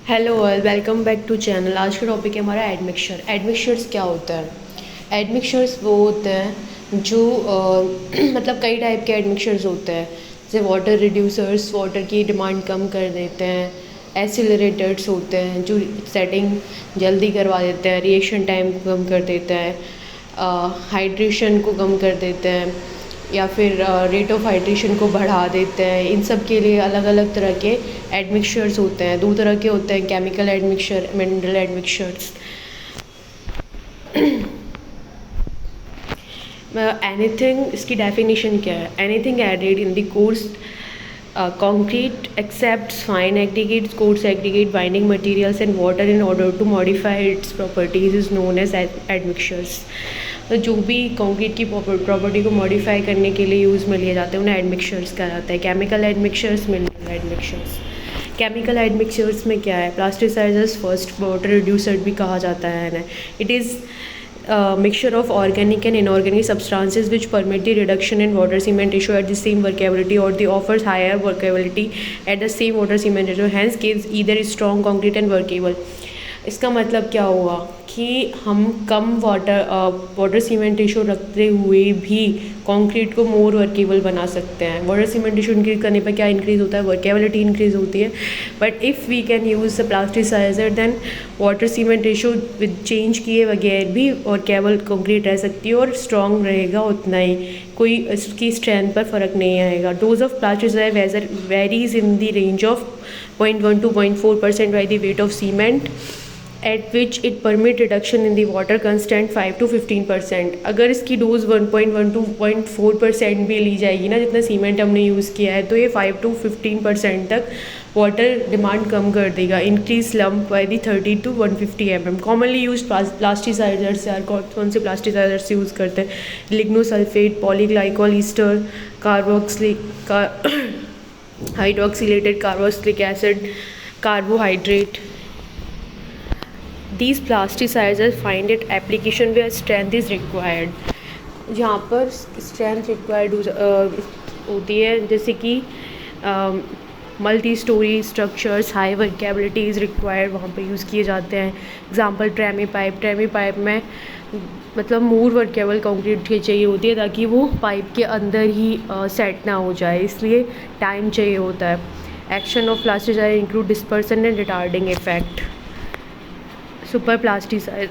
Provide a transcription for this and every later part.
Hello all, welcome back to channel. आज का topic है हमारा एडमिक्सचर। एडमिक्सचर्स क्या होता है? एडमिक्सचर्स वो होते हैं जो मतलब कई टाइप के एडमिक्सचर्स होते हैं, जैसे वाटर रिड्यूसर्स वाटर की डिमांड कम कर देते हैं, एसिलरेटर्स होते हैं जो सेटिंग जल्दी करवा देते हैं, रिएक्शन टाइम को कम कर देते हैं, हाइड्रेशन को कम कर देते हैं, या फिर रेट ऑफ हाइड्रेशन को बढ़ा देते हैं। इन सब के लिए अलग अलग तरह के एडमिक्सचर्स होते हैं। दो तरह के होते हैं, chemical admixture, mineral admixtures. Anything, इसकी डेफिनेशन क्या है? Anything added in the course concrete accepts fine aggregates, coarse aggregate, binding materials and water in order to modify its properties is known as admixtures। तो जो भी concrete की property को modify करने के लिए यूज़ में लिए जाते हैं उन्हें एडमिक्सचर्स कहा जाता है। Chemical admixtures, mineral admixtures. Chemical admixtures में क्या है? प्लास्टिसाइजर्स, फर्स्ट वाटर रिड्यूसर भी कहा जाता है ना। It is mixture of organic and inorganic substances which permit the reduction in water cement ratio at the same workability, or the offers higher workability at the same water cement ratio, hence gives either strong concrete and workable। इसका मतलब क्या हुआ कि हम कम water cement ratio रखते हुए भी concrete को मोर वर्केबल बना सकते हैं। वाटर सीमेंट रेशो इंक्रीज करने पर क्या इंक्रीज़ होता है? वर्केबिलिटी इंक्रीज़ होती है। But if we can use the plasticiser then water cement ratio with change किए बगैर भी वर्केबल कंक्रीट रह सकती है और स्ट्रॉन्ग रहेगा उतना ही, कोई इसकी स्ट्रेंथ पर फ़र्क नहीं आएगा। Dose of plasticiser varies in the range of 0.1 to 0.4% by the weight of cement at which it permit reduction in the water constant 5 to 15%। अगर इसकी डोज 1.1 to 0.4% भी ली जाएगी ना, जितना सीमेंट हमने यूज़ किया है, तो ये 5 to 15% तक वाटर डिमांड कम कर देगा। Increase lump by the 30 to 150 mm। Commonly use plasticizers, यार कौन से प्लास्टिसाइजर्स यूज़ करते हैं? Lignosulfonate, polyglycol ester, hydroxylated carboxylic acid, carbohydrate. These plasticizers find it application where strength is required। जहाँ पर स्ट्रेंथ रिक्वायर्ड होती है, जैसे कि multi storey structures, high workability is required, वहाँ पे यूज़ किए जाते हैं। एग्जांपल ट्रेमी पाइप में मतलब मोर वर्केबल कंक्रीट चाहिए होती है ताकि वो पाइप के अंदर ही सेट ना हो जाए, इसलिए टाइम चाहिए होता है। Action of plasticiser include dispersion and retarding effect. Super plasticizer,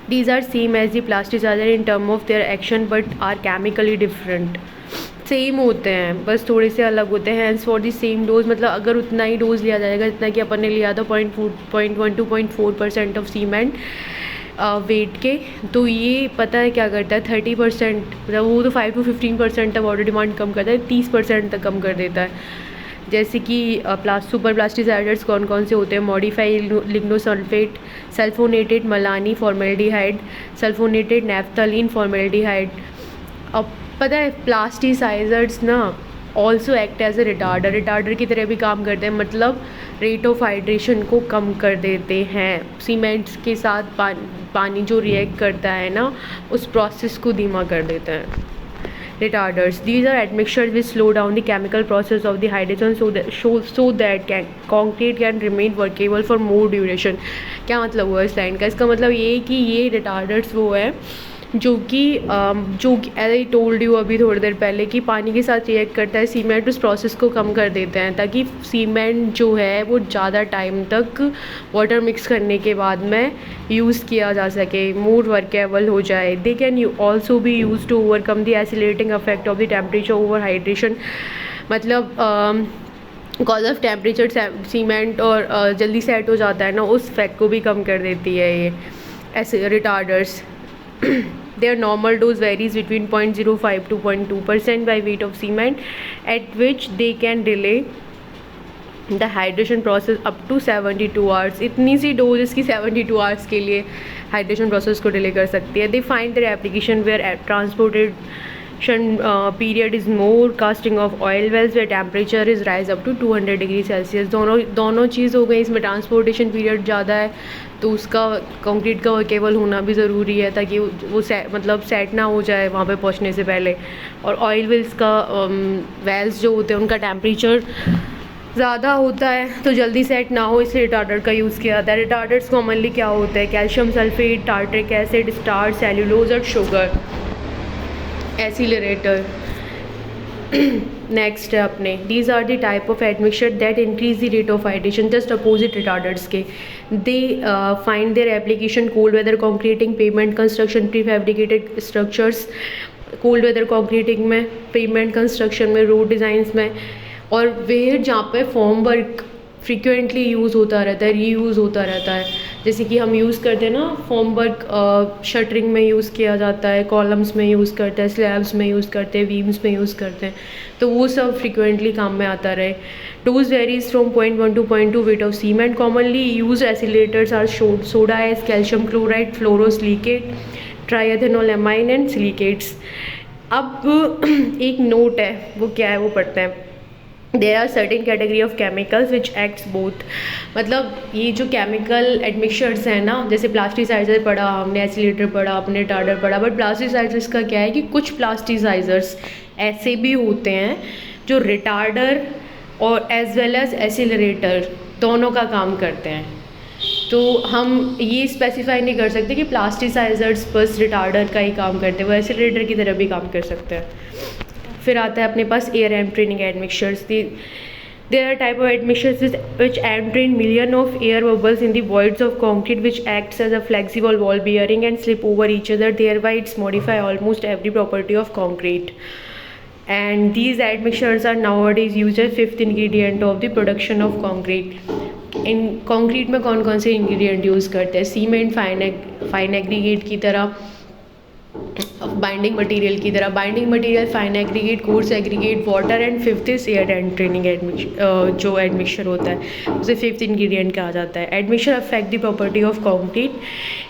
these are same as the plasticizer in term of their action but are chemically different। Same होते हैं, बस थोड़े से अलग होते हैं। Hence for the same dose, मतलब अगर उतना ही डोज लिया जाएगा जितना कि अपन ने लिया था 0.1 to 0.4% ऑफ सीमेंट वेट के, तो ये पता है क्या करता है? 30%, मतलब वो तो 5 to 15% तक वाटर डिमांड कम करता है, 30% तक कम कर देता है। जैसे कि सुपर प्लास्टिसाइजर्स कौन कौन से होते हैं? Modify lignosulfonate, sulfonated melamine formaldehyde, sulfonated naphthalene formaldehyde. अब पता है प्लास्टिसाइजर्स ना also act as a retarder की तरह भी काम करते हैं, मतलब रेट ऑफ हाइड्रेशन को कम कर देते हैं। सीमेंट्स के साथ पानी जो रिएक्ट करता है ना, उस प्रोसेस को धीमा कर देते हैं। Retarders, these are admixtures which slow down the chemical process of the hydration so that concrete can remain workable for more duration। क्या मतलब हुआ इस लाइन का? इसका मतलब ये है कि ये retarders वो है जो कि एज आई टोल्ड यू अभी थोड़ी देर पहले कि पानी के साथ रिएक्ट करता है सीमेंट, उस प्रोसेस को कम कर देते हैं ताकि सीमेंट जो है वो ज़्यादा टाइम तक वाटर मिक्स करने के बाद में यूज़ किया जा सके, मोर वर्केबल हो जाए। They can also be use to overcome the accelerating effect of the temperature over hydration. मतलब कॉज ऑफ टेम्परेचर सीमेंट और जल्दी सेट हो जाता है ना, उस इफेक्ट को भी कम कर देती है ये ऐसे रिटार्डर्स। Their normal dose varies between 0.05 to 0.2% by weight of cement, at which they can delay the hydration process up to 72 hours। इतनी सी डोज इसकी 72 hours के लिए हाइड्रेशन प्रोसेस को डिले कर सकती है। They find their application where transportation period is more, casting of oil wells where temperature is rise up to 200 degree Celsius. दोनों चीज़ हो गई। इसमें ट्रांसपोर्टेशन पीरियड ज़्यादा है तो उसका कंक्रीट का वर्केबल होना भी ज़रूरी है ताकि वो मतलब सेट ना हो जाए वहाँ पे पहुँचने से पहले। और ऑयल वेल्स जो होते हैं उनका टेम्परेचर ज़्यादा होता है तो जल्दी सेट ना हो, इसलिए रिटार्डर का यूज़ किया जाता है। रिटार्डर्स कॉमनली क्या होता है? Calcium sulfate, tartaric acid, starch, cellulose और शुगर, एसिलरेटर। नेक्स्ट है अपने, these are the type of admixture that increase the rate of hydration, just opposite retarders के। They find their application cold weather concreting, pavement construction, prefabricated structures, cold weather concreting में, pavement construction में, road designs में, और where जहाँ पे form work frequently use होता रहता है, रीयूज़ होता रहता है। जैसे कि हम यूज़ करते हैं ना फॉर्म वर्क, शटरिंग में यूज़ किया जाता है, कॉलम्स में यूज़ करते हैं, स्लैब्स में यूज़ करते हैं, बीम्स में यूज़ करते हैं, तो वो सब फ्रिक्वेंटली काम में आता रहे। Dose varies from 0.1 to 0.2 weight of cement. Commonly used accelerators are soda ash, calcium chloride, fluorosilicate, triethanol amine and silicates. अब एक नोट है, वो क्या है वो पढ़ते हैं। There are certain category of chemicals which acts both, मतलब ये जो केमिकल एडमिक्सचर्स हैं ना, जैसे प्लास्टिसाइजर पढ़ा हमने, एसिलेटर पढ़ा आपने, टार्डर पढ़ा, बट प्लास्टिसाइजर्स का क्या है कि कुछ प्लास्टिसाइजर्स ऐसे भी होते हैं जो रिटार्डर और एज वेल एज एसिलरेटर दोनों का काम करते हैं। तो हम ये स्पेसिफाई नहीं कर सकते कि प्लास्टिसाइजर्स बस रिटार्डर का ही काम करते हैं, वो एसिलरेटर की तरह भी काम कर सकते हैं। फिर आता है अपने पास air entraining admixtures. There are type of admixtures which entrain million of air bubbles in the voids of concrete which acts as a flexible wall bearing and slip over each other, thereby it's modify almost every property of concrete. And these admixtures are nowadays used as fifth ingredient of the production of concrete. In concrete में कौन कौन से ingredient use करते हैं? Cement fine aggregate की तरह, binding material की तरह, binding material, fine aggregate, coarse aggregate, water, and fifth is air entraining जो एडमिक्सचर होता है उसे फिफ्थ इंग्रेडिएंट कहा जाता है। Admixture affect the property of concrete.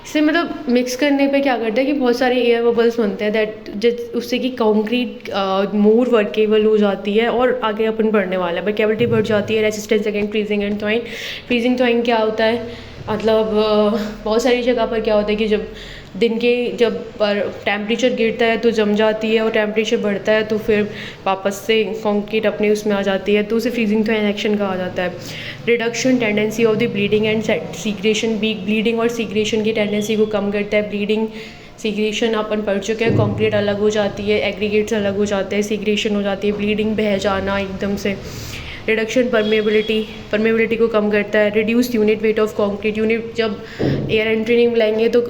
इससे मतलब मिक्स करने पे क्या करता है कि बहुत सारे एयर बबल्स बनते हैं दैट उससे कि कंक्रीट मोर वर्केबल हो जाती है और आगे अपन बढ़ने वाला है, वर्केबिलिटी बढ़ जाती है, resistance against freezing and थॉइंग। Freezing थॉइंग क्या होता है? मतलब बहुत सारी जगह पर क्या होता है कि जब टेम्परेचर गिरता है तो जम जाती है और टेम्परेचर बढ़ता है तो फिर वापस से कंक्रीट अपने उसमें आ जाती है, तो उसे फ्रीजिंग थॉइंग एक्शन कहा जाता है। Reduction tendency of the bleeding and secretion, bleeding और सीक्रेशन की टेंडेंसी को कम करता है। ब्लीडिंग सीक्रेशन अपन पढ़ चुके हैं, कंक्रीट अलग हो जाती है, एग्रीगेट्स अलग हो जाते हैं, सीक्रेशन हो जाती है, ब्लीडिंग बह जाना एकदम से। रिडक्शन परमेबिलिटी को कम करता है। Reduce unit weight of concrete, unit जब एयर एंट्रेनिंग मिलाएंगे तो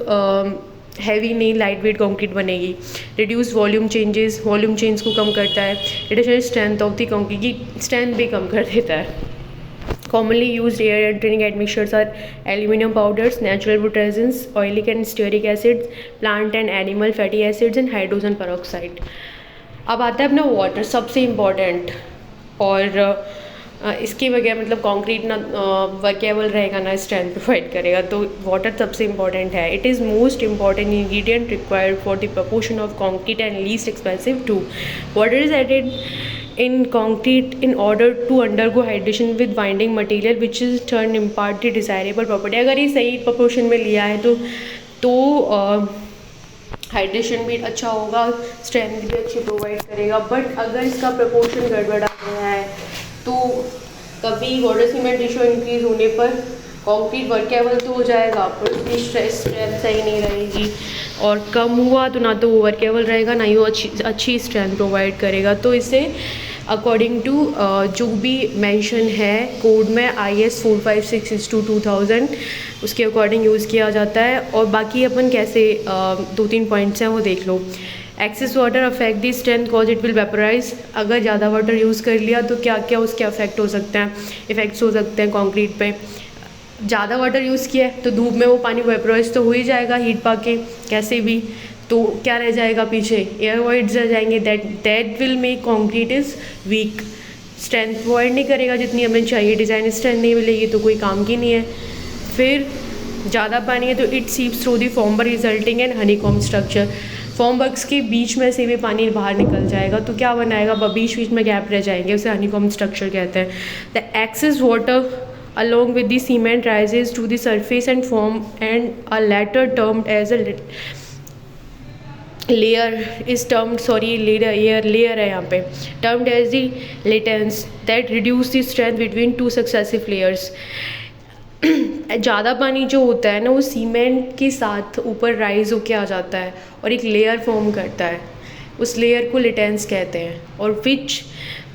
हैवी नहीं लाइट वेट कंक्रीट बनेगी। रिड्यूस वॉल्यूम चेंज को कम करता है। Reduction strength of the concrete की स्ट्रेंथ भी कम कर देता है। Commonly used air entraining admixtures are aluminum powders, natural wood resins, oleic and stearic acids, plant and animal fatty acids and hydrogen peroxide. अब आता है अपना वाटर, सबसे इम्पॉर्टेंट, और इसके बगैर मतलब कंक्रीट ना वर्केबल रहेगा ना स्ट्रेंथ प्रोवाइड करेगा, तो वाटर सबसे इम्पॉर्टेंट है। It is most important ingredient required for the proportion of concrete and least expensive too. Water is added in concrete in order to undergo hydration with binding material which is turn impart the desirable property। अगर ये सही proportion में लिया है तो hydration भी अच्छा होगा, स्ट्रेंथ भी अच्छी प्रोवाइड करेगा। बट अगर इसका प्रपोर्शन गड़बड़ा गया है तो कभी वाटर सीमेंट रेशियो इंक्रीज होने पर कंक्रीट वर्केबल तो हो जाएगा पर उसकी स्ट्रेंथ सही नहीं रहेगी, और कम हुआ तो ना तो वो वर्केबल रहेगा ना ही वो अच्छी स्ट्रेंथ प्रोवाइड करेगा। तो इसे अकॉर्डिंग टू जो भी मेंशन है कोड में IS 456/2000 उसके अकॉर्डिंग यूज़ किया जाता है। और बाकी अपन कैसे 2-3 पॉइंट्स हैं वो देख लो। Excess water affect the strength cause it will vaporize. अगर ज़्यादा वाटर यूज़ कर लिया तो क्या क्या उसके अफेक्ट हो सकते हैं, इफ़ेक्ट्स हो सकते हैं कंक्रीट पे। ज़्यादा वाटर यूज़ किया है तो धूप में वो पानी वेपराइज तो हो ही जाएगा हीट पाके कैसे भी, तो क्या रह जाएगा पीछे? एयर वॉइड्स रह जाएंगे, that will make concrete is week. Strength provide नहीं करेगा जितनी हमें चाहिए, डिज़ाइन स्ट्रेंथ नहीं मिलेगी तो कोई काम की नहीं है। फिर ज़्यादा पानी है तो it seeps through the form resulting and honeycomb structure. Form works के बीच में से भी पानी बाहर निकल जाएगा तो क्या बनाएगा? बीच में गैप रह जाएंगे, उसे हनीकॉम्ब स्ट्रक्चर कहते हैं। The excess water along with the cement rises to the surface and form and a latter termed as a layer is termed, sorry layer है यहाँ पे, termed as the laitance that reduce the strength between two successive layers. ज़्यादा पानी जो होता है ना वो सीमेंट के साथ ऊपर राइज होके आ जाता है और एक लेयर फॉर्म करता है, उस लेयर को लेटेंस कहते हैं, और विच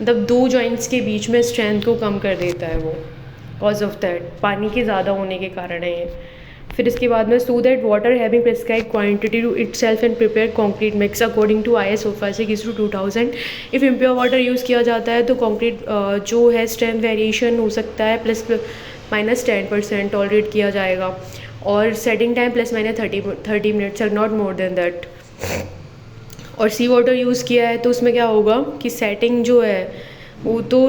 मतलब दो जॉइंट्स के बीच में स्ट्रेंथ को कम कर देता है वो, कॉज ऑफ दैट पानी के ज़्यादा होने के कारण है ये। फिर इसके बाद में so that water having prescribe quantity to इट सेल्फ and prepare concrete mix according to IS 46:2000। If impure water use किया जाता है तो कॉन्क्रीट जो है स्ट्रेंथ वेरिएशन हो सकता है ±10% टॉलरेट किया जाएगा, और setting time ±30 minutes, not more than that. और सी वाटर यूज़ किया है तो उसमें क्या होगा कि सेटिंग जो है वो तो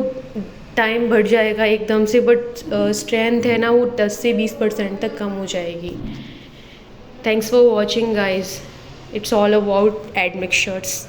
टाइम बढ़ जाएगा एकदम से, बट स्ट्रेंथ है ना वो 10 से 20% तक कम हो जाएगी। Thanks for watching guys, it's all about admixtures.